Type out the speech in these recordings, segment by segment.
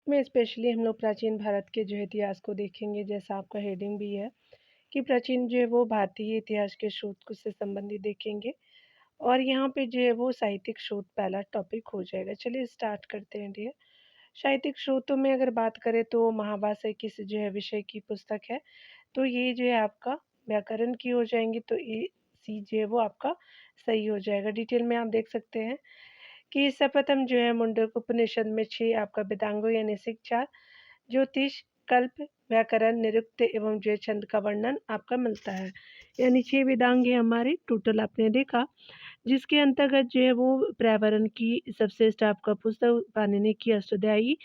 में स्पेशली हम लोग प्राचीन भारत के जो है इतिहास को देखेंगे, जैसा आपका हेडिंग भी है कि प्राचीन जो है वो भारतीय इतिहास के शोध को से संबंधित देखेंगे। और यहाँ पे जो है वो साहित्यिक शोध पहला टॉपिक हो जाएगा। चलिए स्टार्ट करते हैं डियर। साहित्यिक स्रोतों में अगर बात करें तो महाभाष्य किस जो है विषय की पुस्तक है, तो ये जो है आपका व्याकरण की हो जाएँगी, तो ये सी जो है वो आपका सही हो जाएगा। डिटेल में आप देख सकते हैं कि सर्वप्रथम जो है मुंडक उपनिषद में 6 आपका वेदांगों यानी शिक्षा, ज्योतिष, कल्प, व्याकरण, निरुक्त एवं जो है छंद का वर्णन आपका मिलता है। यानी 6 वेदांग है हमारे टोटल आपने देखा, जिसके अंतर्गत जो है वो पर्यावरण की सबश्रेष्ठ आपका पुस्तक पाणिनि की अष्टाध्यायी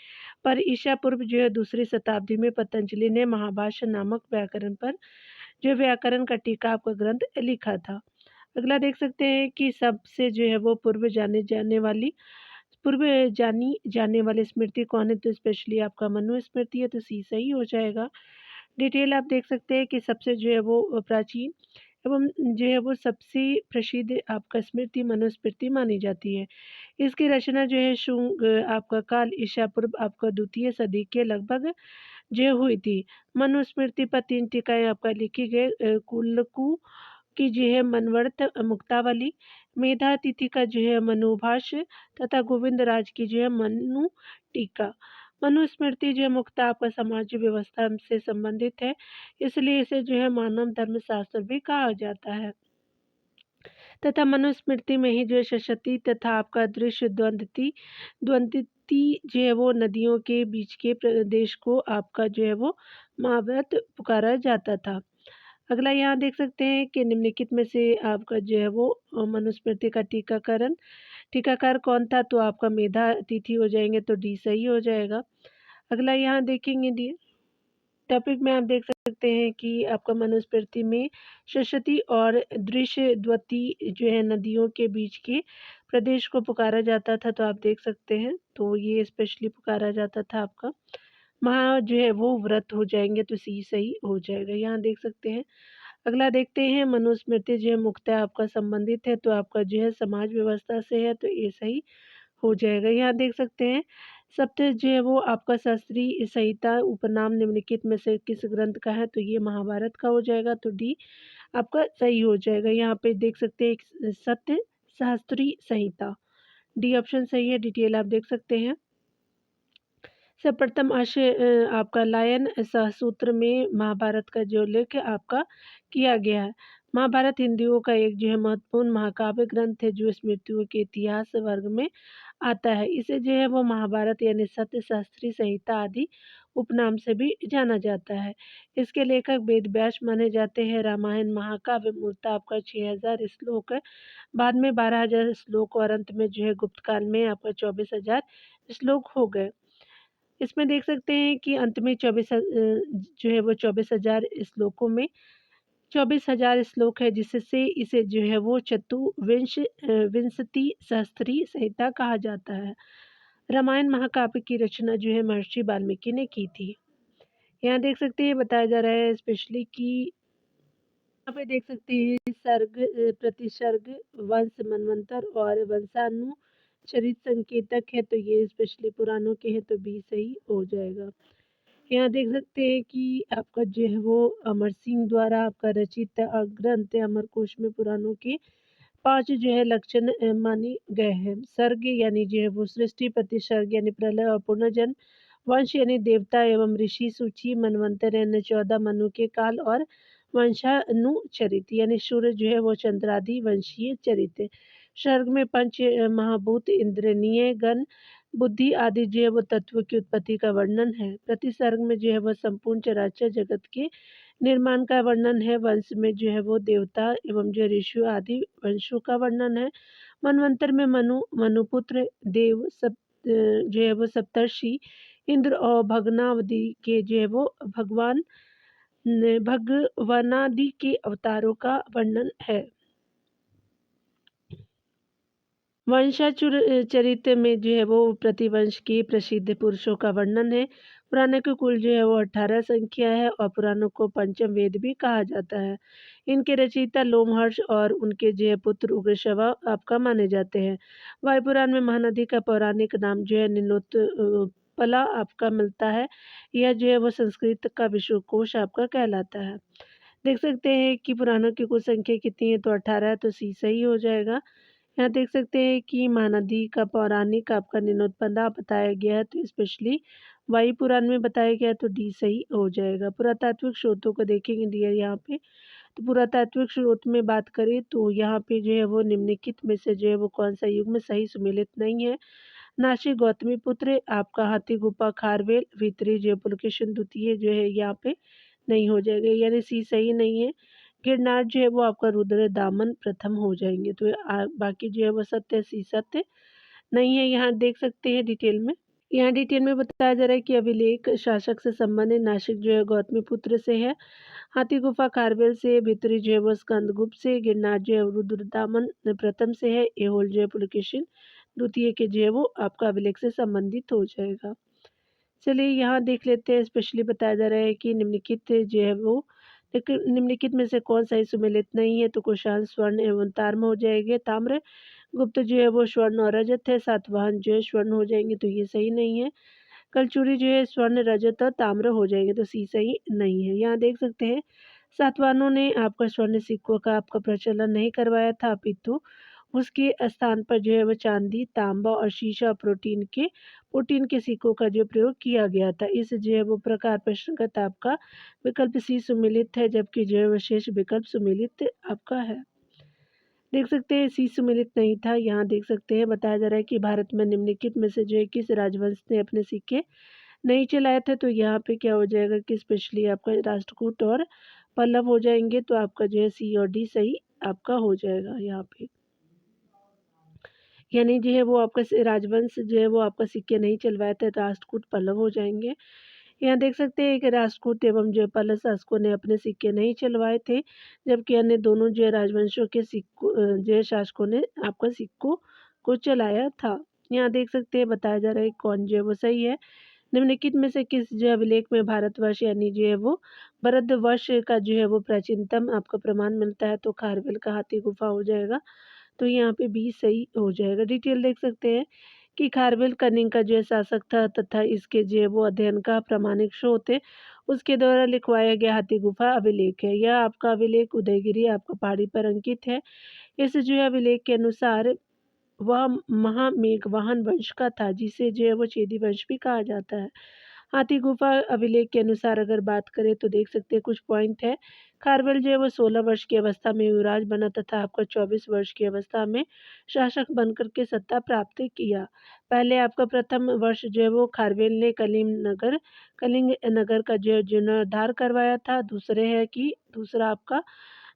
पर ईसा पूर्व जो है दूसरी शताब्दी में पतंजलि ने महाभाष्य नामक व्याकरण पर जो व्याकरण का टीका आपका ग्रंथ लिखा था। अगला देख सकते हैं कि सबसे जो है वो पूर्व जानी जाने वाली स्मृति कौन है, तो स्पेशली आपका मनु स्मृति है, तो सी सही हो जाएगा। डिटेल आप देख सकते हैं कि सबसे जो है वो प्राचीन एवं जो है वो सबसे प्रसिद्ध आपका स्मृति मनुस्मृति मानी जाती है। इसकी रचना जो है शुंग आपका काल ईसा पूर्व आपका द्वितीय सदी के लगभग जो हुई थी। मनुस्मृति पर 3 टीकाएँ आपका लिखी गई, कुल्लकू की जो है मनवर्त मुक्तावली, मेधा तिथि का जो है मनुभाष्य तथा गोविंद राज की जो है मनु टीका। मनुस्मृति जो है मुख्यतः आपका समाज व्यवस्था से संबंधित है, इसलिए इसे जो है मानव धर्मशास्त्र भी कहा जाता है। तथा मनुस्मृति में ही जो है सरस्वती तथा आपका दृश्य द्वंद्वती जो है वो नदियों के बीच के प्रदेश को आपका जो है वो महाभारत पुकारा जाता था। अगला यहाँ देख सकते हैं कि निम्नलिखित में से आपका जो है वो मनुस्मृति का टीकाकार कौन था, तो आपका मेधा अतिथि हो जाएंगे, तो डी सही हो जाएगा। अगला यहाँ देखेंगे डी टॉपिक में आप देख सकते हैं कि आपका मनुस्मृति में सरस्वती और दृश्यवती जो है नदियों के बीच के प्रदेश को पुकारा जाता था, तो आप देख सकते हैं, तो ये स्पेशली पुकारा जाता था आपका महा जो है वो व्रत हो जाएंगे, तो सी सही हो जाएगा। यहाँ देख सकते हैं। अगला देखते हैं मनुस्मृति जो है मुख्यतः आपका संबंधित है, तो आपका जो है समाज व्यवस्था से है, तो ये सही हो जाएगा। यहाँ देख सकते हैं सप्त जो है वो आपका शास्त्रीय संहिता उपनाम निम्नलिखित में से किस ग्रंथ का है, तो ये महाभारत का हो जाएगा, तो डी आपका सही हो जाएगा। यहाँ पे देख सकते हैं एक सत्य शास्त्रीय संहिता, डी ऑप्शन सही है। डिटेल आप देख सकते हैं। सर्वप्रथम आपका लायन सहसूत्र में महाभारत का जो उल्लेख आपका किया गया है। महाभारत हिंदुओं का एक जो है महत्वपूर्ण महाकाव्य ग्रंथ है, जो स्मृतियों के इतिहास वर्ग में आता है। इसे जो है वो महाभारत यानी सत्य शास्त्री संहिता आदि उपनाम से भी जाना जाता है। इसके लेखक वेद व्यास माने जाते हैं। रामायण महाकाव्य मूलतः आपका 6000 श्लोक है, बाद में 12000 श्लोक और अंत में जो है गुप्त काल में आपका 24000 श्लोक हो गए। इसमें देख सकते हैं कि अंत में जो है वो 24,000 श्लोकों में 24,000 श्लोक है, जिससे इसे जो है वो विंशति सहस्त्री संहिता कहा जाता है। रामायण महाकाव्य की रचना जो है महर्षि वाल्मीकि ने की थी। यहाँ देख सकते हैं बताया जा रहा है स्पेशली कि यहाँ पे देख सकते हैं सर्ग प्रतिसर्ग वंश मनवंतर और वंशानुचरित संकेतक है, तो ये स्पेशली पुराणों के हैं, तो बी सही हो जाएगा। यहाँ देख सकते हैं कि आपका जो है वो अमर सिंह द्वारा आपका रचित ग्रंथ अमरकोश में पुराणों के 5 जो है लक्षण माने गए हैं। सर्ग यानी जो है वो सृष्टि, प्रतिसर्ग यानी प्रलय और पुनर्जन्म, वंश यानी देवता एवं ऋषि, सूची, मनवंतर यानी 14 मनु के काल, और वंशानुचरित यानी सूर्य जो है वो चंद्रादि वंशीय चरित्र। सर्ग में पंच महाभूत, इंद्रिय गण, बुद्धि आदि जो है वो तत्व की उत्पत्ति का वर्णन है। प्रतिसर्ग में जो है वो संपूर्ण चराचर जगत के निर्माण का वर्णन है। वंश में जो है वो देवता एवं जो ऋषियों आदि वंशों का वर्णन है। मनवंतर में मनुपुत्र देव सब जो है वो सप्तर्षि, इंद्र और भगनावधि के जो है वो भगवानादि के अवतारों का वर्णन है। चरित्र में जो है वो प्रतिवंश के प्रसिद्ध पुरुषों का वर्णन है। पुराणों की कुल जो है वो 18 संख्या है, और पुराणों को पंचम वेद भी कहा जाता है। इनके रचयिता लोमहर्ष और उनके जो है पुत्र उग्रश्रवा आपका माने जाते हैं। वायुपुराण में महानदी का पौराणिक नाम जो है पला आपका मिलता है। यह जो है वो संस्कृत का विश्वकोश आपका कहलाता है। देख सकते हैं कि पुराणों की कुल संख्या कितनी है, तो 18 है, तो सी सही हो जाएगा। यहाँ देख सकते हैं कि महानदी का पौराणिक आपका निनोत्पन्ना बताया गया है, तो स्पेशली वायु पुराण में बताया गया है, तो डी सही हो जाएगा। पुरातात्विक स्रोतों को देखेंगे डियर यहाँ पे, तो पुरातात्विक स्रोत में बात करें तो यहाँ पे जो है वो निम्नलिखित में से जो है वो कौन सा युग में सही सुमेलित नहीं है। नासिक गौतमीपुत्र आपका हाथी गुफा खारवेल भीतरी जो पुलकेशिन द्वितीय जो है यहाँ पे नहीं हो जाएगा, यानी सी सही नहीं है। गिरनार जो है वो आपका रुद्र दामन प्रथम हो जाएंगे, तो बाकी जो है वो सत्य सी सत्य नहीं है। यहाँ देख सकते हैं डिटेल में, यहाँ डिटेल में बताया जा रहा है कि अभिलेख शासक से संबंधित नासिक जो है गौतमीपुत्र से है, हाथी गुफा खारवेल से, भीतरी जो है वो स्कंदगुप्त से, गिरनार जो है रुद्रदामन प्रथम से है, एहोल जो है पुलकेशिन द्वितीय के जो है वो आपका अभिलेख से संबंधित हो जाएगा। चलिए यहाँ देख लेते हैं, स्पेशली बताया जा रहा है कि निम्नलिखित जो है वो निम्नलिखित में से कौन सही सुमेलित नहीं है, तो कुशाण स्वर्ण एवं ताम्र हो जाएंगे। ताम्र गुप्त जो है वो स्वर्ण और रजत है, सातवाहन जो है स्वर्ण हो जाएंगे, तो ये सही नहीं है। कलचुरी जो है स्वर्ण रजत और ताम्र हो जाएंगे, तो सी सही नहीं है। यहाँ देख सकते हैं सातवाहनों ने आपका स्वर्ण सिक्कों का आपका प्रचलन नहीं करवाया था, अपितु उसके स्थान पर जो है वो चांदी, तांबा और शीशा प्रोटीन के सिक्कों का जो प्रयोग किया गया था। इस जो है वो प्रकार प्रश्नगत आपका विकल्प सी सुमेलित है, जबकि जो है वो शेष विकल्प सुमेलित आपका है। देख सकते हैं सी सुमेलित नहीं था। यहाँ देख सकते हैं बताया जा रहा है कि भारत में निम्नलिखित में से जो है किस राजवंश ने अपने सिक्के नहीं चलाए थे, तो यहाँ पे क्या हो जाएगा कि स्पेशली आपका राष्ट्रकूट और पल्लव हो जाएंगे, तो आपका जो है सी और डी सही आपका हो जाएगा यहाँ पे। यानी जो है वो आपका राजवंश जो है वो आपका सिक्के नहीं चलवाए थे, राष्ट्रकूट पल्लव हो जाएंगे। यहाँ देख सकते हैं कि राष्ट्रकूट एवं जो पल्लव शासकों ने अपने सिक्के नहीं चलवाए थे, जबकि अन्य दोनों जो है राजवंशों के सिक्कों जो है शासकों ने आपका सिक्कों को चलाया था। यहाँ देख सकते हैं बताया जा रहा है कौन जो है वो सही है। निम्नलिखित में से किस जो अभिलेख में भारतवर्ष यानी जो है वो भारतवर्ष का जो है वो प्राचीनतम आपका प्रमाण मिलता है, तो खारवेल का हाथी गुफा हो जाएगा, तो यहाँ पे बी सही हो जाएगा। डिटेल देख सकते हैं कि खारवेल कनिंग का जो है शासक था तथा इसके जो है वो अध्ययन का प्रामाणिक स्रोत है, उसके द्वारा लिखवाया गया हाथी गुफा अभिलेख है। यह आपका अभिलेख उदयगिरी आपका पहाड़ी पर अंकित है। इस जो है अभिलेख के अनुसार वह महामेघवाहन वंश का था, जिसे जो है वो चेदी वंश भी कहा जाता है। हाथी गुफा अभिलेख के अनुसार अगर बात करें तो देख सकते हैं कुछ पॉइंट है। खारवेल जो है वो 16 वर्ष की अवस्था में युवराज बना तथा आपका 24 वर्ष की अवस्था में शासक बनकर के सत्ता प्राप्त किया। पहले आपका प्रथम वर्ष जो है वो खारवेल ने कलिंग नगर का जो है जीर्णोद्धार करवाया था। दूसरा आपका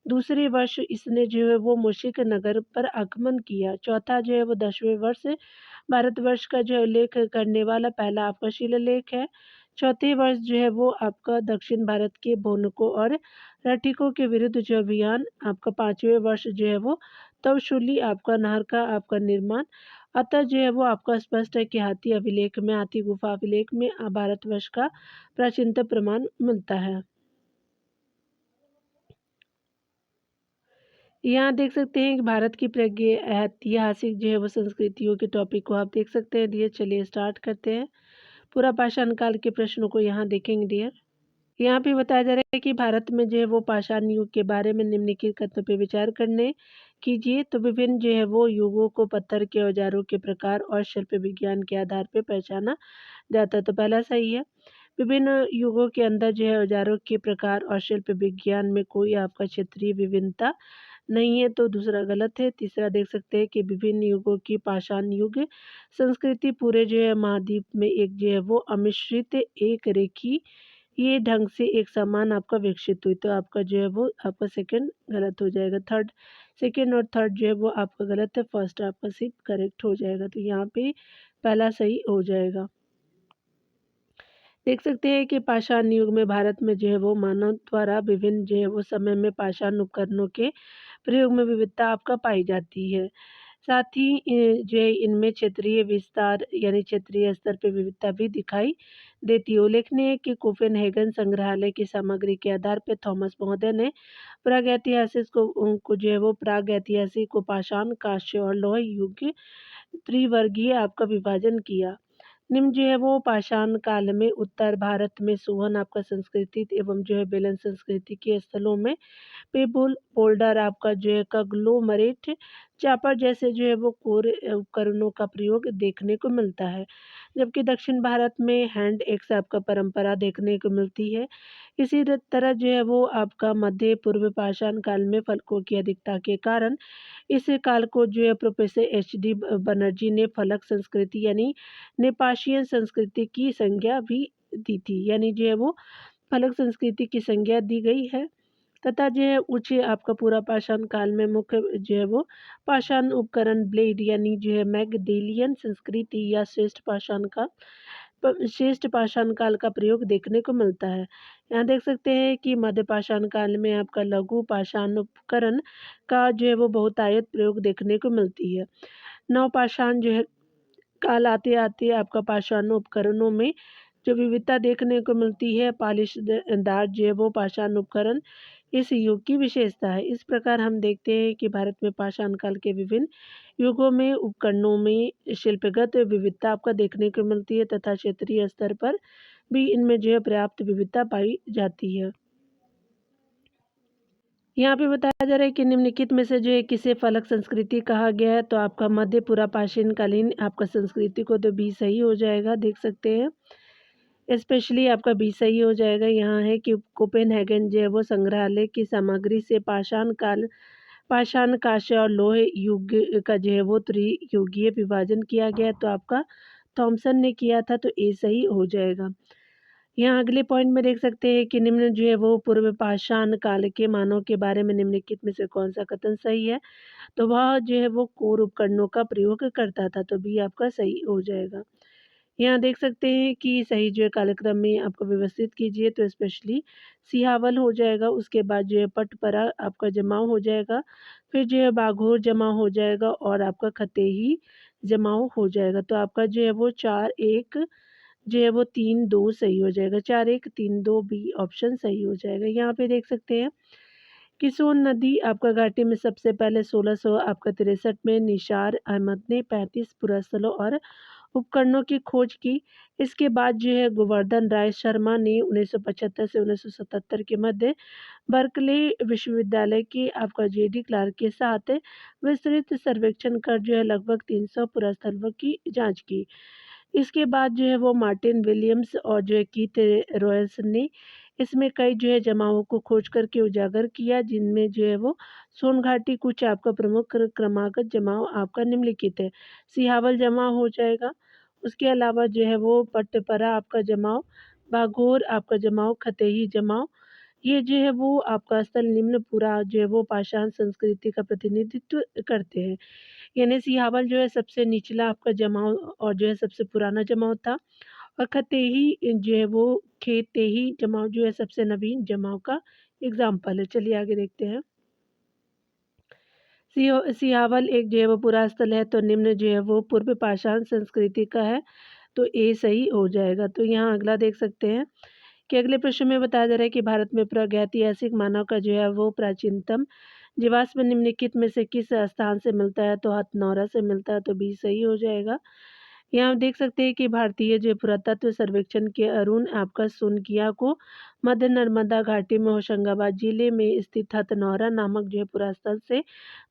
दूसरे वर्ष इसने जो है वो मूषिक नगर पर आक्रमण किया। चौथा जो है वो 10वें वर्ष भारतवर्ष का जो है उल्लेख करने वाला पहला आपका शिलालेख है। चौथे वर्ष जो है वो आपका दक्षिण भारत के बोनकों और राठिकों के विरुद्ध जो अभियान, आपका 5वें वर्ष जो है वो तवशूली आपका नहर का आपका निर्माण। अतः जो है वो आपका स्पष्ट है कि हाथी गुफा अभिलेख में भारतवर्ष का प्राचीनतम प्रमाण मिलता है। यहाँ देख सकते हैं कि भारत की ऐतिहासिक जो है वो संस्कृतियों के टॉपिक को आप देख सकते हैं डियर। चलिए स्टार्ट करते हैं। पूरा पाषाण काल के प्रश्नों को यहाँ देखेंगे डियर। यहाँ पे बताया जा रहा है कि भारत में जो है वो पाषाण युग के बारे में निम्नलिखित कथनों पे विचार करने कीजिए। तो विभिन्न जो है वो युगों को पत्थर के औजारों के प्रकार और शिल्प विज्ञान के आधार पर पहचाना जाता है, तो पहला सही है। विभिन्न युगों के अंदर जो है औजारों के प्रकार और शिल्प विज्ञान में कोई आपका क्षेत्रीय विभिन्नता नहीं है, तो दूसरा गलत है। तीसरा देख सकते हैं कि विभिन्न युगों की पाषाण युग संस्कृति पूरे जो है महाद्वीप में एक जो है वो अमिश्रित एक रेखी ये ढंग से एक समान आपका विकसित हुई, तो आपका जो है वो आपका सेकंड गलत हो जाएगा। सेकंड और थर्ड जो है वो आपका गलत है, फर्स्ट आपका सिर्फ करेक्ट हो जाएगा, तो यहाँ पे पहला सही हो जाएगा। देख सकते हैं कि पाषाण युग में भारत में जो है वो मानव द्वारा विभिन्न जो है वो समय में पाषाण उपकरणों के प्रयोग में विविधता आपका पाई जाती है। साथ ही जो है इनमें क्षेत्रीय विस्तार यानी क्षेत्रीय स्तर पर विविधता भी दिखाई देती है। उल्लेखनीय है कि कोपेनहेगन संग्रहालय की सामग्री के आधार पर थॉमस महोदय ने प्रागैतिहासिक को पाषाण, कांस्य और लौह युग त्रिवर्गीय आपका विभाजन किया। निम्न जो है वो पाषाण काल में उत्तर भारत में सोहन आपका संस्कृति एवं जो है बेलन संस्कृति के स्थलों में पेबुल, बोल्डर आपका जो है कग्लोमरेट, चापर जैसे जो है वो कोर उपकरणों का प्रयोग देखने को मिलता है। जबकि दक्षिण भारत में हैंड एक्स आपका परंपरा देखने को मिलती है। इसी तरह जो है वो आपका मध्य पूर्व पाषाण काल में फलकों की अधिकता के कारण इस काल को जो है प्रोफेसर एच.डी. बनर्जी ने फलक संस्कृति यानी नेपाशियन संस्कृति की संज्ञा भी दी थी। यानी जो है वो फलक संस्कृति की संज्ञा दी गई है। तथा जो है उच्च आपका पूरा पाषाण काल में मुख्य जो है वो पाषाण उपकरण ब्लेड यानी जो है मैगडेलियन संस्कृति या श्रेष्ठ पाषाण काल का प्रयोग देखने को मिलता है। यहाँ देख सकते हैं कि मध्य पाषाण काल में आपका लघु पाषाण उपकरण का जो है वो बहुतायत प्रयोग देखने को मिलती है। नवपाषाण जो है काल आते आते आपका पाषाण उपकरणों में जो विविधता देखने को मिलती है, पालिशदार जो है वो पाषाण उपकरण इस युग की विशेषता है। इस प्रकार हम देखते हैं कि भारत में पाषाण काल के विभिन्न युगों में उपकरणों में शिल्पगत विविधता आपका देखने को मिलती है तथा क्षेत्रीय स्तर पर भी इनमें जो है पर्याप्त विविधता पाई जाती है। यहाँ पे बताया जा रहा है कि निम्नलिखित में से जो है किसे फलक संस्कृति कहा गया है, तो आपका मध्य पूरा प्राचीन कालीन आपका संस्कृति को तो बी सही हो जाएगा, देख सकते हैं। स्पेशली आपका बी सही हो जाएगा। यहाँ है कि कोपेनहेगन जो है वो संग्रहालय की सामग्री से पाषाण कांस्य और लोहे युग का जो है वो त्रियुगीय विभाजन किया गया, तो आपका थॉमसन ने किया था, तो ए सही हो जाएगा। यहाँ अगले पॉइंट में देख सकते हैं कि निम्न जो है वो पूर्व पाषाण काल के मानव के बारे में निम्नलिखित में से कौन सा कथन सही है, तो वह जो है वो कोर उपकरणों का प्रयोग करता था, तो बी आपका सही हो जाएगा। यहाँ देख सकते हैं कि सही जो है कालक्रम में आपको व्यवस्थित कीजिए, तो स्पेशली सिहावल हो जाएगा, उसके बाद जो है पटपरा आपका जमाव हो जाएगा, फिर जो है बाघोर जमा हो जाएगा और आपका खतेही जमाव हो जाएगा, तो आपका जो है वो 4-1 जो है वो 3-2 सही हो जाएगा। 4-1-3-2 बी ऑप्शन सही हो जाएगा। यहाँ पे देख सकते हैं कि सोन नदी आपका घाटी में सबसे पहले 1600 आपका 63 में निसार अहमद ने 35 पुरास्थलों और उपकरणों की खोज की। इसके बाद जो है गोवर्धन राय शर्मा ने 1975 से 1977 के मध्य बर्कले विश्वविद्यालय के आपका जेडी क्लार्क के साथ विस्तृत सर्वेक्षण कर जो है लगभग 300 पुरास्थलों की जांच की। इसके बाद जो है वो मार्टिन विलियम्स और जो है कीथ रॉयल्स ने इसमें कई जो है जमावों को खोज करके उजागर किया, जिनमें जो है वो सोन घाटी कुछ आपका प्रमुख क्रमागत जमाव आपका निम्नलिखित है। सिहावल जमाव हो जाएगा, उसके अलावा जो है वो पट्टपरा आपका जमाव, बाघोर आपका जमाव, खतेही जमाव, ये जो है वो आपका स्थल निम्न पूरा जो है वो पाषाण संस्कृति का प्रतिनिधित्व करते हैं। यानी सिहावल जो है सबसे निचला आपका जमाव और जो है सबसे पुराना जमाव था, और खतेही जो है वो खेतेही जमाव जो है सबसे नवीन जमाव का एग्जाम्पल है। चलिए आगे देखते हैं। सिहावल एक जो है वो पुरा स्थल है, तो निम्न जो है वो पूर्व पाषाण संस्कृति का है, तो ए सही हो जाएगा। तो यहाँ अगला देख सकते हैं कि अगले प्रश्न में बताया जा रहा है कि भारत में प्रागैतिहासिक मानव का जो है वो प्राचीनतम जीवाश्म निम्नलिखित में से किस स्थान से मिलता है, तो हथनौरा से मिलता है, तो बी सही हो जाएगा। यहाँ देख सकते हैं कि भारतीय जो पुरातत्व सर्वेक्षण के अरुण आपका सुनकिया को मध्य नर्मदा घाटी में होशंगाबाद जिले में स्थित हथनौरा नामक जो है पुरास्थल से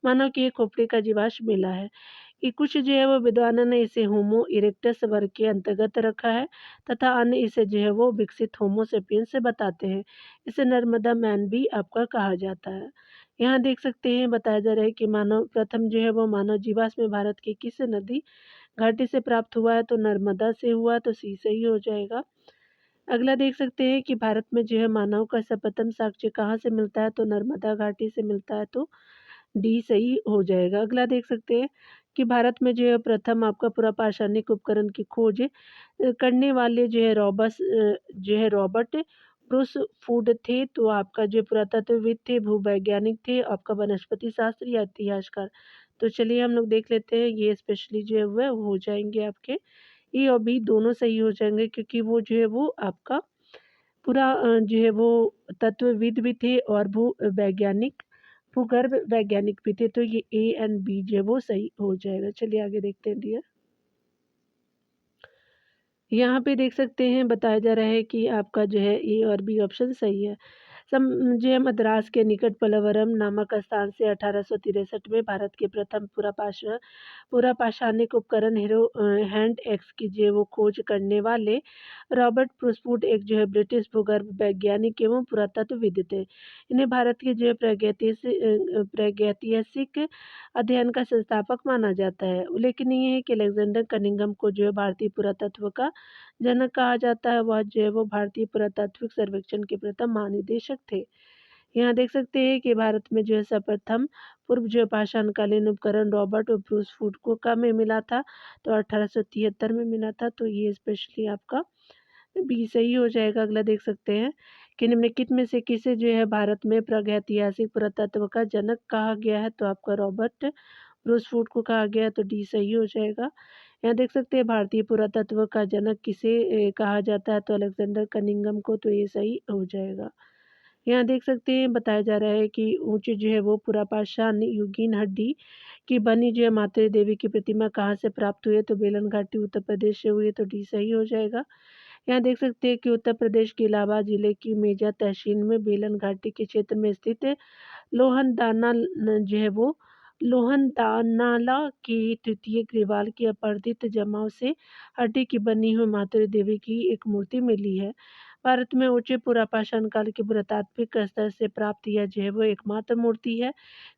मानव की एक खोपड़ी का जीवाश्म मिला है। कि कुछ जो है वो विद्वानों ने इसे होमो इरेक्टस वर्ग के अंतर्गत रखा है तथा अन्य इसे जो है वो विकसित होमो सेपियंस से बताते हैं। इसे नर्मदा मैन भी आपका कहा जाता है। यहाँ देख सकते हैं बताया जा रहा है कि मानव प्रथम जो है वो मानव जीवाश्म भारत की किस नदी घाटी से प्राप्त हुआ है, तो नर्मदा से हुआ, तो सी सही हो जाएगा। अगला देख सकते हैं कि भारत में जो है मानव का सर्वप्रथम साक्ष्य कहाँ से मिलता है, तो नर्मदा घाटी से मिलता है, तो डी सही हो जाएगा। अगला देख सकते हैं कि भारत में जो है प्रथम आपका पूरा पाषाणिक उपकरण की खोज करने वाले जो है रॉबर्ट ब्रूस फूड थे, तो आपका जो पुरातत्वविद थे, भूवैज्ञानिक थे, आपका वनस्पति शास्त्र या इतिहासकार। तो चलिए हम लोग देख लेते हैं, ये स्पेशली जो है वह हो जाएंगे आपके ए और बी दोनों सही हो जाएंगे, क्योंकि वो जो है वो आपका पूरा जो है वो तत्वविद भी थे और भू वैज्ञानिक भूगर्भ वैज्ञानिक भी थे, तो ये ए एंड बी जो है वो सही हो जाएगा। चलिए आगे देखते हैं डियर। यहाँ पे देख सकते हैं बताया जा रहा है कि आपका जो है ए और बी ऑप्शन सही है। जो है मद्रास के निकट पलवरम नामक स्थान से 1863 में भारत के प्रथम पूरा पाषाणिक उपकरण हैंड एक्स की जो है वो खोज करने वाले रॉबर्ट प्रुसफूट एक जो है ब्रिटिश भूगर्भ वैज्ञानिक एवं पुरातत्वविद थे। इन्हें भारत के जो है प्रागैतिहासिक अध्ययन का संस्थापक माना जाता है। उल्लेखनीय है कि अलेक्जेंडर कनिंघम को जो है भारतीय पुरातत्व का जनक कहा जाता है। वह जो है वो भारतीय पुरातात्विक सर्वेक्षण के प्रथम महानिदेशक थे। यहाँ देख सकते हैं कि भारत में जो है सर्वप्रथम पूर्व जो पाषाणकालीन उपकरण रॉबर्ट और ब्रूस फूड को कब में मिला था, तो 1873 में मिला था। तो ये स्पेशली आपका बी सही हो जाएगा। अगला देख सकते हैं कि निम्नलिखित में से किसे जो है भारत में प्रागैतिहासिक पुरातत्व का जनक कहा गया है, तो आपका रॉबर्ट ब्रूस फूड को कहा गया है, तो डी सही हो जाएगा। यहाँ देख सकते हैं भारतीय पुरातत्व का जनक किसे कहा जाता है, तो अलेक्जेंडर कनिंघम को, तो ये सही हो जाएगा। यहाँ देख सकते हैं बताया जा रहा है कि ऊंची जो है वो पुरापाषाण युगीन हड्डी की बनी जो है मातृ देवी की प्रतिमा कहाँ से प्राप्त हुई है, तो बेलन घाटी उत्तर प्रदेश से हुई है, तो डी सही हो जाएगा। यहाँ देख सकते हैं कि उत्तर प्रदेश के इलाहाबाद जिले की मेजा तहसील में बेलन घाटी के क्षेत्र में स्थित लोहनदाना जो है वो लोहनदानाला की तृतीय ग्रीवाल की अपरदित जमाव से हड्डी की बनी हुई मातृ देवी की एक मूर्ति मिली है। भारत में ऊंचे पुरापाषाण काल के पुरातात्विक स्तर से प्राप्त यह जो है वो एकमात्र मूर्ति है।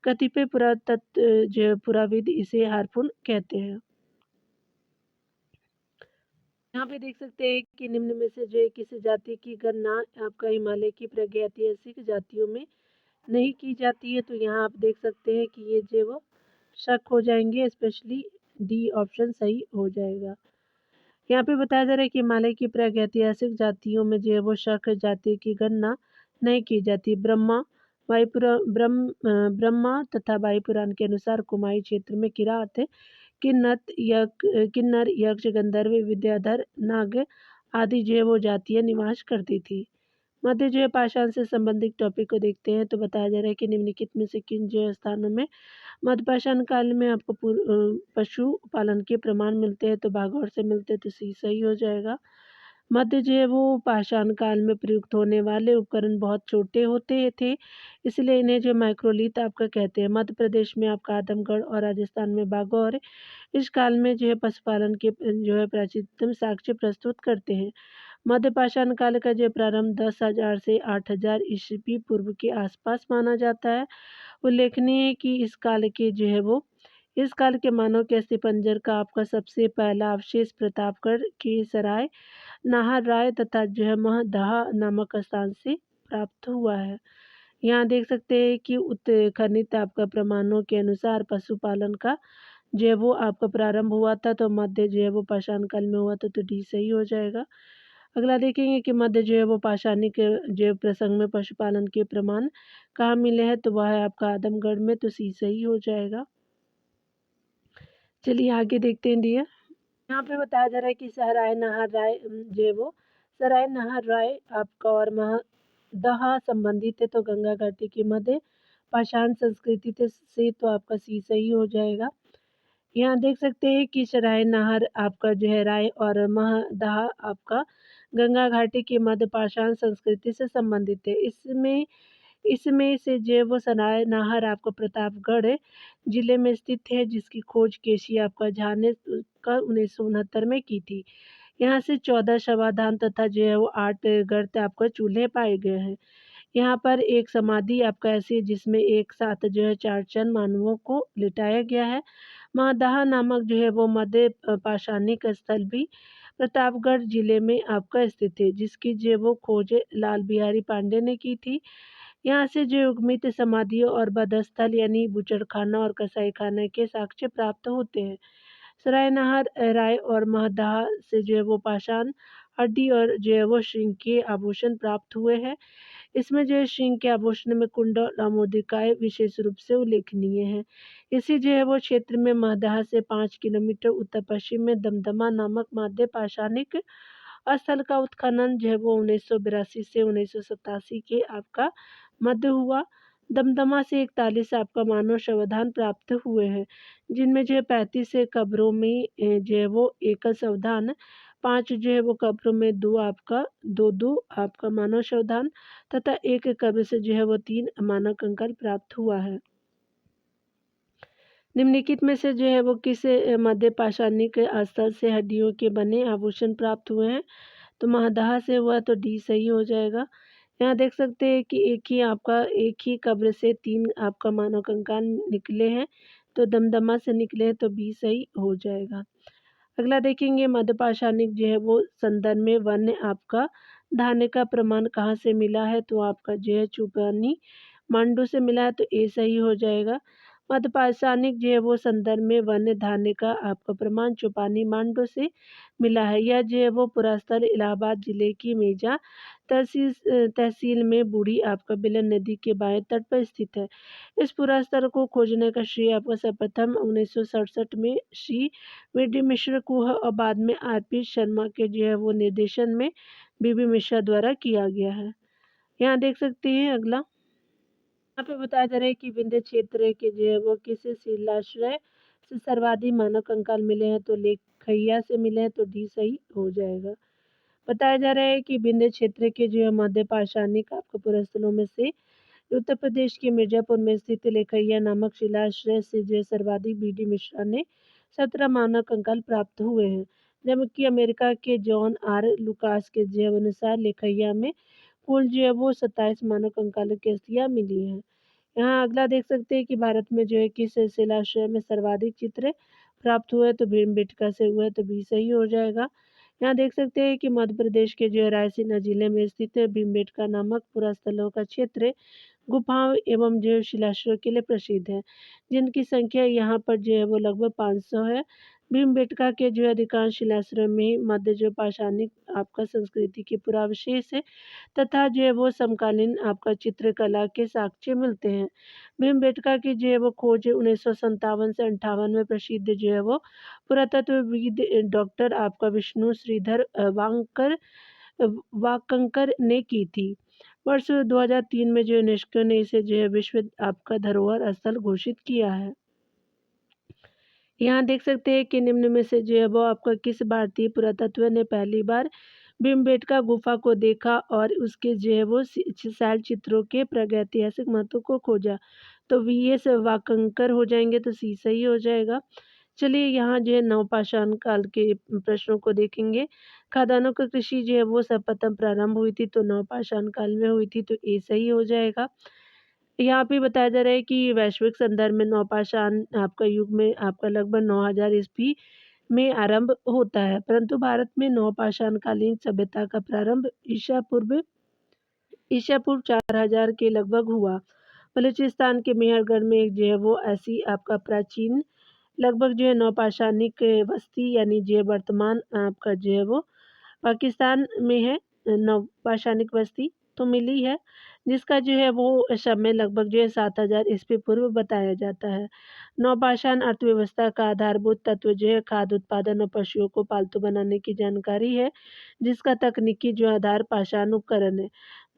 कतिपय पुरातत्व जो पुराविद इसे हारपुन कहते हैं। यहाँ पे देख सकते हैं कि निम्न में से जो है किसी जाति की गणना आपका हिमालय की प्रागैतिहासिक जातियों में नहीं की जाती है, तो यहाँ आप देख सकते हैं कि ये जो वो शक हो जाएंगे, स्पेशली डी ऑप्शन सही हो जाएगा। यहाँ पे बताया जा रहा है कि हिमालय की प्रागैतिहासिक जातियों में जो है वो शक जाति की गणना नहीं की जाती। ब्रह्मा तथा वायुपुराण के अनुसार कुमाई क्षेत्र में किरात किन्नर यक्ष गंधर्व विद्याधर नाग आदि जो है वो जातियाँ निवास करती थी। मध्य जो है पाषाण से संबंधित टॉपिक को देखते हैं, तो बताया जा रहा है कि निम्नलिखित में से किन जो है स्थानों में मध्यपाषाण काल में आपको पशु पालन के प्रमाण मिलते हैं, तो बागौर से मिलते हैं, तो सी सही हो जाएगा। मध्य जो है वो पाषाण काल में प्रयुक्त होने वाले उपकरण बहुत छोटे होते थे, इसलिए इन्हें जो माइक्रोलिथ आपका कहते हैं। मध्य प्रदेश में आपका आदमगढ़ और राजस्थान में बागौर इस काल में जो है पशुपालन के जो है प्राचीनतम साक्ष्य प्रस्तुत करते हैं। मध्य पाषाण काल का जो प्रारंभ 10,000 से 8,000 ईस्वी पूर्व के आसपास माना जाता है। उल्लेखनीय है कि इस काल के मानव के अस्थिपंजर का आपका सबसे पहला अवशेष प्रतापगढ़ के सराय नाहर राय तथा जो है महदहा नामक स्थान से प्राप्त हुआ है। यहाँ देख सकते हैं कि उत्खनित आपका प्रमाणों के अनुसार पशुपालन का जो है वो आपका प्रारंभ हुआ था, तो मध्य जो है वो पाषाण काल में हुआ था, तो डी सही हो जाएगा। अगला देखेंगे कि मध्य जो है वो पाषाणिक जो है प्रसंग में पशुपालन के प्रमाण कहाँ मिले हैं, तो वह है आपका आदमगढ़ में, तो सी सही हो जाएगा। चलिए आगे देखते हैं डियर। यहाँ पे बताया जा रहा है कि सहराय नहर राय जो है वो सराय नहर राय आपका और महदहा संबंधित है, तो गंगा घाटी की मध्य पाषाण संस्कृति से, तो आपका सी सही हो जाएगा। यहाँ देख सकते हैं कि सराय नहर आपका जो है राय और महदहा आपका गंगा घाटी की मध्य पाषाण संस्कृति से संबंधित है। इसमें इसमें से जो है वो सराय नहर आपको प्रतापगढ़ जिले में स्थित है, जिसकी खोज केसी आपका झा ने का 1969 में की थी। यहाँ से 14 शवाधान तथा जो है वो 8 गर्त आपका चूल्हे पाए गए हैं। यहाँ पर एक समाधि आपका ऐसी है जिसमें एक साथ जो है 4 चंद मानवों को लिटाया गया है। महदहा नामक जो है वो मध्य पाषाणिक स्थल भी प्रतापगढ़ जिले में आपका स्थित है, जिसकी जो है वो खोज लाल बिहारी पांडे ने की थी। यहाँ से जो युग्मित समाधियों और बधस्थल यानी बूचड़खाना और कसाईखाना के साक्ष्य प्राप्त होते हैं। सराय नहर राय और महदहा से जो है वो पाषाण हड्डी और जो है वो श्रृंग के आभूषण प्राप्त हुए हैं। इसमें जो है श्रृंग के आभूषण में कुंडल और मोदिकाएं विशेष रूप से उल्लेखनीय है। इसी जो है वो क्षेत्र में महदहा से 5 किलोमीटर उत्तर पश्चिम में दमदमा नामक मध्य पाषाणिक स्थल का उत्खनन जो है वो 1982 से 1987 के आपका मध्य हुआ। दमदमा से 41 आपका मानव शवदान प्राप्त हुए हैं, जिनमें जो है 35 से कब्रों में जो है वो एकल शवदान 5 जो है वो कब्रों में 2 आपका मानव शवदान तथा 1 कब्र से जो है वो 3 मानव कंकाल प्राप्त हुआ है। निम्नलिखित में से जो है वो किस मध्य पाषाणिक स्तर से हड्डियों के बने आभूषण प्राप्त हुए हैं? तो महदाह से हुआ तो डी सही हो जाएगा। यहाँ देख सकते हैं कि एक ही कब्र से 3 आपका मानव कंकाल निकले हैं, तो दमदमा से निकले हैं तो बी सही हो जाएगा। अगला देखेंगे मध्यपाषाणिक जो है वो संदर्भ में वन्य आपका धाने का प्रमाण कहाँ से मिला है? तो आपका जो है चूपानी मांडू से मिला है तो ए सही हो जाएगा। मध्यपाषाणिक जो है वो संदर्भ में वन्य धाने का आपका प्रमाण चूपानी मांडू से मिला है। यह जो है वो पुरास्थल इलाहाबाद जिले की मेजा तहसील में बूढ़ी आपका बिलन नदी के बाएं तट पर स्थित है। इस पुरास्थल को खोजने का श्रेय आपका सर्वप्रथम 1967 में श्री वी.डी. मिश्र को है और बाद में आर.पी. शर्मा के जो है वो निर्देशन में बी.बी. मिश्रा द्वारा किया गया है। यहाँ देख सकते हैं अगला, यहाँ पे बताया जा रहा है कि विंध्य क्षेत्र के जो है वो किस शिलाश्रय से सर्वाधिक मानव कंकाल मिले हैं? तो लेखैया से मिले हैं तो डी सही हो जाएगा। बताया जा रहा है कि विंध्य क्षेत्र के जो है मध्य पाषाणिक आपका पुरस्थलों में से उत्तर प्रदेश के मिर्जापुर में स्थित लेखैया नामक शिलाश्रय से जो है सर्वाधिक बी.डी. मिश्रा ने 17 मानव कंकाल प्राप्त हुए हैं, जबकि अमेरिका के जॉन आर. लुकास के जो अनुसार लेखैया में कुल जो है वो 27 मानव कंकालों की अस्थियां मिली हैं। यहाँ अगला देख सकते हैं कि भारत में जो है किस शिलाश्रय में सर्वाधिक चित्र प्राप्त हुए? तो भीमबेटका से हुए तो बी सही हो जाएगा। यहाँ देख सकते हैं कि मध्य प्रदेश के जो है रायसीना जिले में स्थित भीमबेटका नामक पुरास्थलों का क्षेत्र गुफाओं एवं जो शिलाश्रयों के लिए प्रसिद्ध है, जिनकी संख्या यहाँ पर जो है वो लगभग 500 है। भीमबेटका के जो अधिकांश शिलाश्रय में मध्य जो पाषाणिक आपका संस्कृति के पुरावशेष है तथा जो है वो समकालीन आपका चित्रकला के साक्ष्य मिलते हैं। भीमबेटका की जो है वो खोज 1957 से 58 में प्रसिद्ध जो है वो पुरातत्वविद डॉक्टर आपका विष्णु श्रीधर वाकंकर ने की थी। वर्ष 2003 में जो यूनेस्को ने इसे जो है विश्व आपका धरोहर स्थल घोषित किया है। यहाँ देख सकते हैं कि निम्न में से जो है वो आपका किस भारतीय पुरातत्व ने पहली बार भीमबेटका गुफा को देखा और उसके जो है वो शैल चित्रों के प्रागैतिहासिक महत्व को खोजा? तो वी.एस. वाकंकर हो जाएंगे तो सी सही हो जाएगा। चलिए यहाँ जो है नवपाषाण काल के प्रश्नों को देखेंगे। खादानों की कृषि जो है वो सर्वप्रथम प्रारंभ हुई थी तो नवपाषाण काल में हुई थी तो ए सही हो जाएगा। यहाँ पे बताया जा रहा है कि वैश्विक संदर्भ में नवपाषाण आपका युग में आपका लगभग 9000 ईस्वी में आरंभ होता है, परंतु भारत में नवपाषाण कालीन सभ्यता का प्रारंभ ईसा पूर्व 4000 के लगभग हुआ। बलूचिस्तान के मेहरगढ़ में एक जो है वो ऐसी आपका प्राचीन लगभग जो है नवपाषाणिक बस्ती यानी जो है वर्तमान आपका जो है वो पाकिस्तान में है नवपाषाणिक बस्ती तो मिली है, जिसका जो है वो समय लगभग जो है 7000 ईस्वी पूर्व बताया जाता है। नवपाषाण अर्थव्यवस्था का आधारभूत तत्व जो है खाद्य उत्पादन और पशुओं को पालतू बनाने की जानकारी है, जिसका तकनीकी जो आधार पाषाण उपकरण है।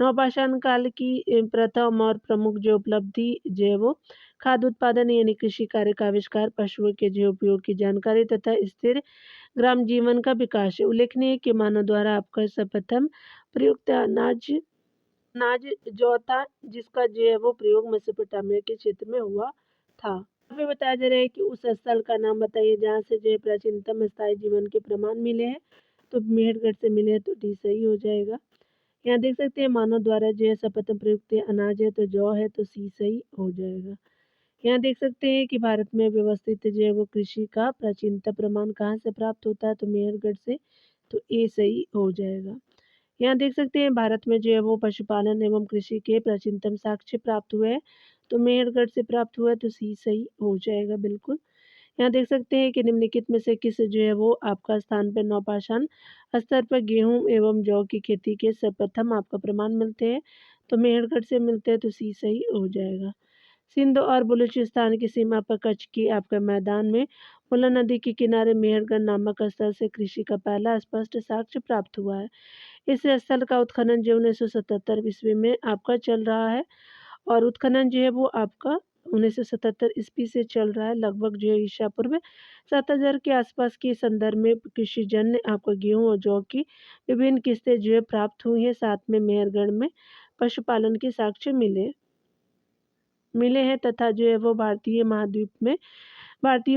नवपाषाण काल की प्रथम और प्रमुख जो उपलब्धि जो है वो खाद्य उत्पादन यानी कृषि कार्य का आविष्कार, पशुओं के जो उपयोग की जानकारी तथा स्थिर ग्राम जीवन का विकास है। उल्लेखनीय है कि मानव द्वारा आपका सर्वप्रथम प्रयुक्त अनाज जौ था, जिसका जो है वो प्रयोग मेसोपोटामिया के क्षेत्र में हुआ था। यहाँ पे बताया जा रहा है कि उस स्थल का नाम बताइए जहाँ से जो है प्राचीनतम स्थायी जीवन के प्रमाण मिले हैं। तो मेहरगढ़ से मिले हैं तो डी सही हो जाएगा। यहाँ देख सकते हैं मानव द्वारा जो है सर्वप्रथम प्रयुक्त अनाज है तो जौ है तो सी सही हो जाएगा। यहाँ देख सकते हैं कि भारत में व्यवस्थित जो है वो कृषि का प्राचीनतम प्रमाण कहाँ से प्राप्त होता है? तो मेहरगढ़ से तो ए सही हो जाएगा। यहाँ देख सकते हैं भारत में जो है वो पशुपालन एवं कृषि के प्राचीनतम साक्ष्य प्राप्त हुए हैं तो मेहरगढ़ से प्राप्त हुआ है तो सी सही हो जाएगा बिल्कुल। यहाँ देख सकते हैं कि निम्नलिखित में से किस जो है वो आपका स्थान पर नवपाषाण स्तर पर गेहूं एवं जौ की खेती के सर्वप्रथम आपका प्रमाण मिलते हैं? तो मेहरगढ़ से मिलते हैं तो सी सही हो जाएगा। सिंध और बलूचिस्तान की सीमा पर कच्छ की आपके मैदान में मुल्ला नदी के किनारे मेहरगढ़ नामक स्थल से कृषि का पहला स्पष्ट साक्ष्य प्राप्त हुआ है। इस स्थल का उत्खनन जो 1977 ईस्वी में आपका चल रहा है और उत्खनन जो है वो आपका 1977 ईस्वी से चल रहा है, लगभग जो है ईसा पूर्व 7000 के आसपास के संदर्भ में कृषिजन्य आपको गेहूँ और जौ की विभिन्न किस्तें जो है प्राप्त हुई हैं। साथ में मेहरगढ़ में पशुपालन के साक्ष्य मिले मिले हैं तथा जो है वो भारतीय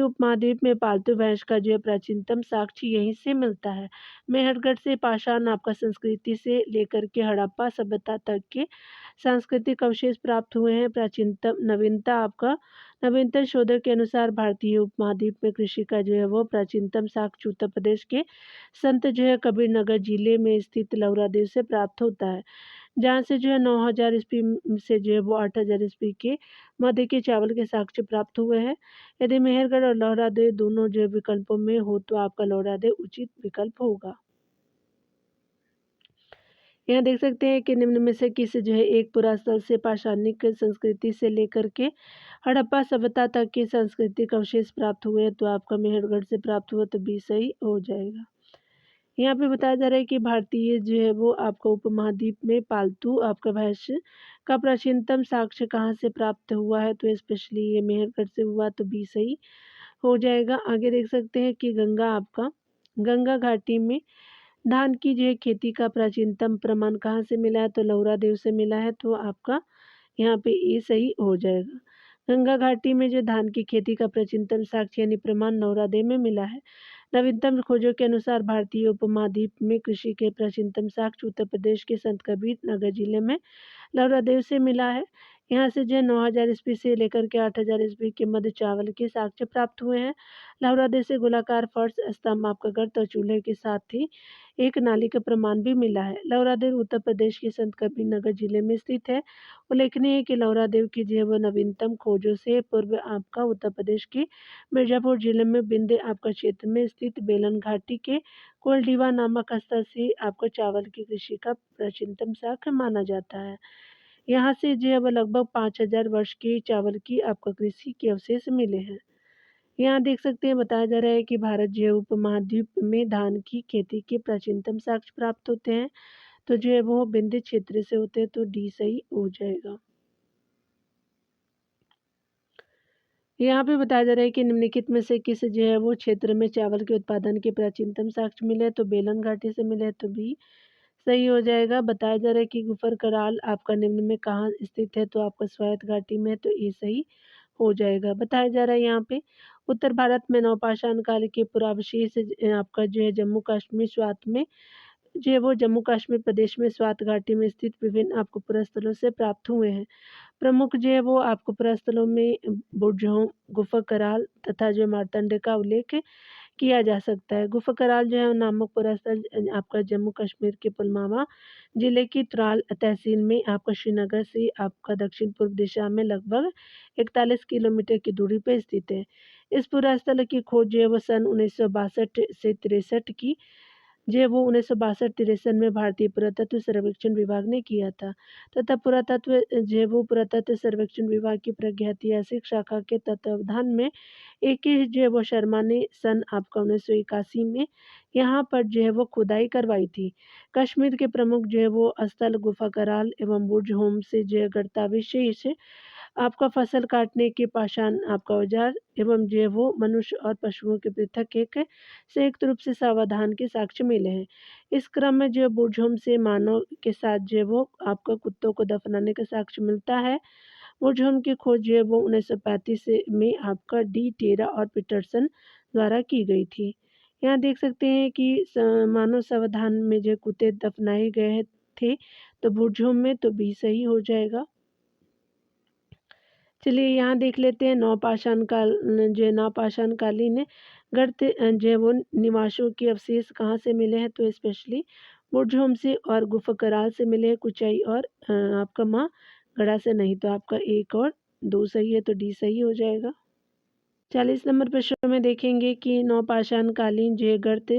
उपमहाद्वीप में पालतू भैंस का जो है प्राचीनतम साक्ष्य यहीं से मिलता है। मेहरगढ़ से पाषाण आपका संस्कृति से लेकर के हड़प्पा सभ्यता तक के सांस्कृतिक अवशेष प्राप्त हुए हैं। नवीनतम शोधों के अनुसार भारतीय उपमहाद्वीप में कृषि का जो है वो प्राचीनतम साक्ष्य उत्तर प्रदेश के संत जो है कबीरनगर जिले में स्थित लौरादेव से प्राप्त होता है, जहाँ से जो है 9000 ईस्वी से जो है वो 8000 ईस्वी के मध्य के चावल के साक्ष्य प्राप्त हुए हैं। यदि मेहरगढ़ और लौरादेव दोनों जो विकल्पों में हो तो आपका लौरादेव उचित विकल्प होगा। यहाँ देख सकते हैं कि निम्न में से किस जो है एक पुरास्थल से पाषाणिक संस्कृति से लेकर के हड़प्पा सभ्यता तक के सांस्कृतिक अवशेष प्राप्त हुए हैं, तो आपका मेहरगढ़ से प्राप्त हुआ तो बी सही हो जाएगा। यहाँ पे बताया जा रहा है कि भारतीय जो है वो आपका उपमहाद्वीप में पालतू आपका भैंस का प्राचीनतम साक्ष्य कहाँ से प्राप्त हुआ है, तो स्पेशली ये मेहरगढ़ से हुआ तो बी सही हो जाएगा। आगे देख सकते हैं कि गंगा घाटी में धान की जो है खेती का प्राचीनतम प्रमाण कहाँ से मिला है, तो लौरादेव से मिला है, तो आपका यहाँ पे ये सही हो जाएगा। गंगा घाटी में जो धान की खेती का प्राचीनतम साक्ष्य यानी प्रमाण लौरादेव में मिला है। नवीनतम खोजों के अनुसार भारतीय उपमहाद्वीप में कृषि के प्राचीनतम साक्ष्य उत्तर प्रदेश के संत कबीर नगर जिले में लौरादेव से मिला है। यहाँ से जो 9000 ईस्वी से लेकर के 8000 ईस्वी के मध्य चावल के साक्ष्य प्राप्त हुए हैं। लौरादेव से गोलाकार फर्श स्तंभ आपका गर्त और चूल्हे के साथ ही एक नाली का प्रमाण भी मिला है। लौरादेव उत्तर प्रदेश के संत कबीर नगर जिले में स्थित है। उल्लेखनीय है कि लौरादेव की जो है वो नवीनतम खोजों से पूर्व आपका उत्तर प्रदेश के मिर्जापुर जिले में बिंदे आपका क्षेत्र में स्थित बेलन घाटी के कोलडीवा नामक स्थल से आपको चावल की कृषि का प्राचीनतम साक्ष्य माना जाता है। यहाँ से जो है वो लगभग 5000 वर्ष की चावल की आपका कृषि के अवशेष मिले हैं। यहाँ देख सकते हैं बताया जा रहा है कि भारत जो है उपमहाद्वीप में धान की खेती के प्राचीनतम साक्ष्य प्राप्त होते हैं, तो जो है वो विंध्य क्षेत्र से होते हैं, तो डी सही हो जाएगा। यहाँ पे बताया जा रहा है कि निम्नलिखित में से किस जो है वो क्षेत्र में चावल के उत्पादन के प्राचीनतम साक्ष्य मिले, तो बेलन घाटी से मिले, तो बी सही हो जाएगा। बताया जा रहा है कि गुफर कराल आपका निम्न में कहाँ स्थित है, तो आपका स्वायत्त घाटी में, तो ये सही हो जाएगा। बताया जा रहा है यहाँ पे उत्तर भारत में नवपाषाण काल के पुरावशेष आपका जो है जम्मू कश्मीर प्रदेश में स्वात घाटी में स्थित विभिन्न आपको पुरास्थलों से प्राप्त हुए हैं। प्रमुख जो है वो आपको पुरास्थलों में बुर्जहों, गुफा कराल तथा जो मार्तंड का उल्लेख किया जा सकता है। गुफा कराल जो है नामक पुरास्थल आपका जम्मू कश्मीर के पुलवामा जिले की त्राल तहसील में आपका श्रीनगर से आपका दक्षिण पूर्व दिशा में लगभग 41 किलोमीटर की दूरी पर स्थित है। इस पुरास्थल की खोज जो है वो सन 1962 से 63 की जो है वो 1962-63 में भारतीय पुरातत्व सर्वेक्षण विभाग ने किया था तथा पुरातत्व सर्वेक्षण विभाग की प्रागैतिहासिक शाखा के तत्वावधान में एक ही जो है वो शर्मा ने सन आपका 1981 में यहाँ पर जो है वो खुदाई करवाई थी। कश्मीर के प्रमुख जो है वो स्थल गुफा कराल एवं बुर्ज होम से जो है गर्ताविशेष आपका फसल काटने के पाषाण आपका औजार एवं जो है वो मनुष्य और पशुओं के पृथक एक संयुक्त रूप से सावधान के साक्ष्य मिले हैं। इस क्रम में जो बुर्जहोम से मानव के साथ जो है वो आपका कुत्तों को दफनाने का साक्ष्य मिलता है। बुर्जहोम की खोज जो है वो 1935 में आपका डी टेरा और पीटरसन द्वारा की गई थी। यहाँ देख सकते हैं कि मानव सावधान में जो कुत्ते दफनाए गए थे, तो बुर्जहोम में, तो बी सही हो जाएगा। चलिए यहाँ देख लेते हैं नवपाषाण कालीन गर्त जो है वो निवासों के अवशेष कहाँ से मिले हैं, तो स्पेशली बुर्जहोम से और गुफा कराल से मिले हैं। कुचाई और आपका माँ गढ़ा से नहीं, तो आपका एक और दो सही है, तो डी सही हो जाएगा। 40 नंबर प्रश्न में देखेंगे कि नवपाषाण कालीन जो है गर्त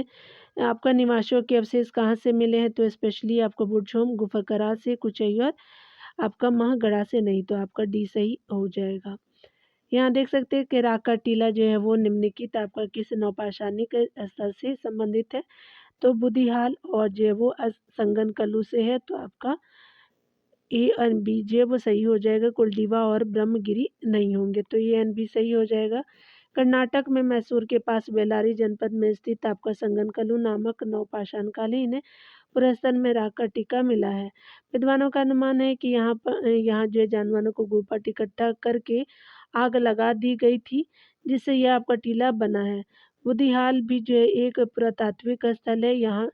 आपका निवासियों के अवशेष कहाँ से मिले हैं, तो स्पेशली आपको बुर्जहोम, गुफा कराल से, कुचाई और आपका महागढ़ा से नहीं, तो आपका डी सही हो जाएगा। यहाँ देख सकते हैं कि राका टीला जो है वो निम्नलिखित आपका किस नवपाषाणिक स्थल से संबंधित है, तो बुधिहाल और जो है वो संगन कल्लू से है, तो आपका ए और बी जो है वो सही हो जाएगा, कुलडीवा और ब्रह्मगिरी नहीं होंगे, तो ए एंड बी सही हो जाएगा। कर्नाटक में मैसूर के पास बेल्लारी जनपद में स्थित आपका संगनकल्लू नामक नवपाषाणकालीन पुरस्तर में राख का टीका मिला है। विद्वानों का अनुमान है कि यहाँ जो है जानवरों को गोपाट इकट्ठा करके आग लगा दी गई थी, जिससे यह आपका टीला बना है। बुधिहाल भी जो है एक पुरातात्विक स्थल है, यहाँ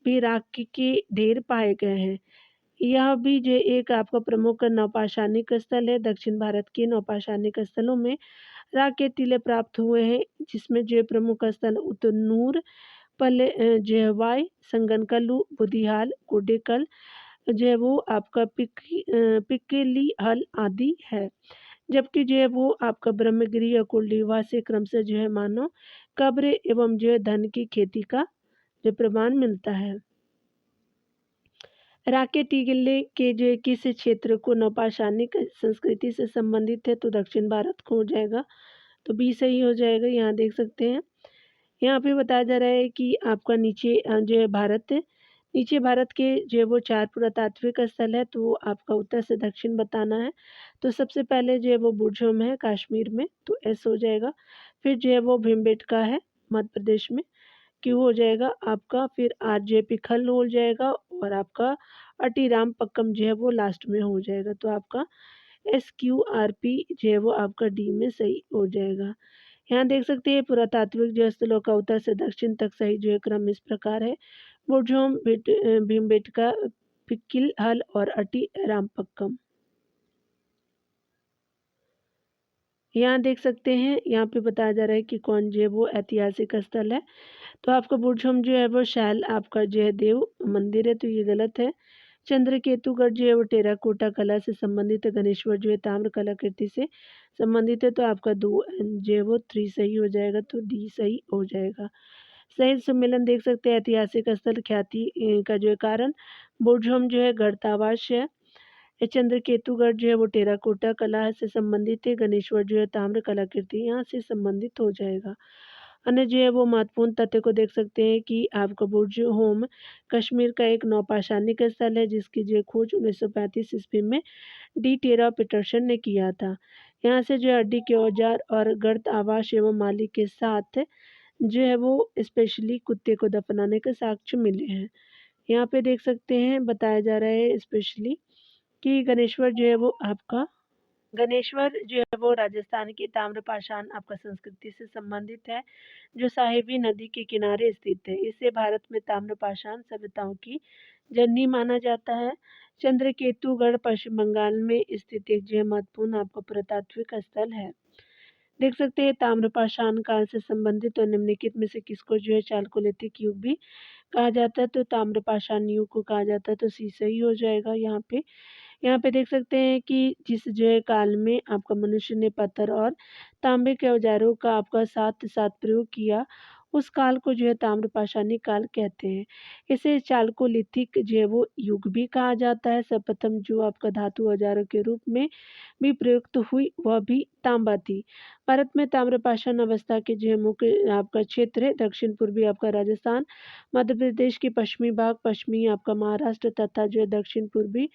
भी राख के ढेर पाए गए हैं। यह भी जो एक आपका प्रमुख नौपाषाणिक स्थल है। दक्षिण भारत के नौपाषाणिक स्थलों में राख के टीले प्राप्त हुए हैं, जिसमें जो प्रमुख स्थल उतनूर, जेहवाई, संगनकल्लू, बुधियाल, कोडेकल जो है वो आपका पिक्कीलीहल आदि है। जबकि जो है वो आपका ब्रह्मगिरी या कुलडीवा से क्रमशः जो है मानव कब्र एवं जो है धन की खेती का जो प्रमाण मिलता है। राख के टीले के जो किस क्षेत्र को नौपाषाणिक संस्कृति से संबंधित है, तो दक्षिण भारत को हो जाएगा, तो बी सही हो जाएगा। यहाँ देख सकते हैं, यहाँ पे बताया जा रहा है कि आपका नीचे जो है नीचे भारत के जो है वो 4 पुरातात्विक स्थल है, तो वो आपका उत्तर से दक्षिण बताना है। तो सबसे पहले जो है वो बुरझोम है कश्मीर में, तो एस हो जाएगा। फिर जो है वो भीमबेटका है मध्य प्रदेश में, क्यू हो जाएगा आपका। फिर आर जे पिखल हो जाएगा, और आपका अटीराम पक्कम जो है वो लास्ट में हो जाएगा, तो आपका एस क्यू आर पी जो है वो आपका डी में सही हो जाएगा। यहाँ देख सकते हैं पुरातात्विक जो स्थलों का उत्तर से दक्षिण तक सही जो है क्रम इस प्रकार है: बुरझोम, भीमबेटका, पिक्किल हल और अटी रामपक्कम। यहाँ देख सकते हैं, यहाँ पे बताया जा रहा है कि कौन जो है वो ऐतिहासिक स्थल है, तो आपका बुरझोम जो है वो शैल आपका जो है देव मंदिर है, तो ये गलत है। चंद्रकेतुगढ़ जो है वो टेराकोटा कला से संबंधित है। गणेश्वर जो है ताम्र कलाकृति से संबंधित है, तो आपका 2 जो है वो 3 सही हो जाएगा, तो डी सही हो जाएगा। साहित्य सम्मेलन देख सकते हैं, ऐतिहासिक स्थल ख्याति का जो है कारण बुरझोम जो है गर्तावास है। चंद्रकेतुगढ़ जो है वो टेराकोटा कला से संबंधित है। गणेश्वर जो है ताम्र कलाकृति यहाँ से संबंधित हो जाएगा। अन्य जो है वो महत्वपूर्ण तथ्य को देख सकते हैं कि आपका बुरझोम कश्मीर का एक नौपाषाणिक स्थल है, जिसकी जो खोज 1935 ईस्वी में डी टेरा पीटरसन ने किया था। यहाँ से जो है हड्डी के औजार और गर्त आवास एवं मालिक के साथ जो है वो स्पेशली कुत्ते को दफनाने के साक्ष्य मिले हैं। यहाँ पे देख सकते हैं, बताया जा रहा है स्पेशली कि गणेश्वर जो है वो राजस्थान की ताम्रपाषाण आपका संस्कृति से संबंधित है, जो साहिबी नदी के किनारे स्थित है। इसे भारत में ताम्रपाषाण सभ्यताओं की जननी माना जाता है। चंद्रकेतुगढ़ पश्चिम बंगाल में स्थित एक जो है महत्वपूर्ण आपका पुरातात्विक स्थल है। देख सकते हैं, ताम्रपाषाण काल से संबंधित और निम्नलिखित में से किसको जो है चालकोलिथिक युग भी कहा जाता है, तो ताम्रपाषाण युग को कहा जाता है, तो सी सही हो जाएगा। यहाँ पे देख सकते हैं कि जिस जो है काल में आपका मनुष्य ने पत्थर और तांबे के औजारों का आपका साथ साथ प्रयोग किया, उस काल को जो है ताम्रपाषाणी काल कहते हैं। इसे चालकोलिथिक जो है वो युग भी कहा जाता है। सर्वप्रथम जो आपका धातु औजारों के रूप में भी प्रयुक्त हुई, वह भी तांबा थी। भारत में ताम्रपाषाण अवस्था के जो है मुख्य आपका क्षेत्र है दक्षिण पूर्वी आपका राजस्थान, मध्य प्रदेश के पश्चिमी भाग, पश्चिमी आपका महाराष्ट्र तथा जो है दक्षिण पूर्वी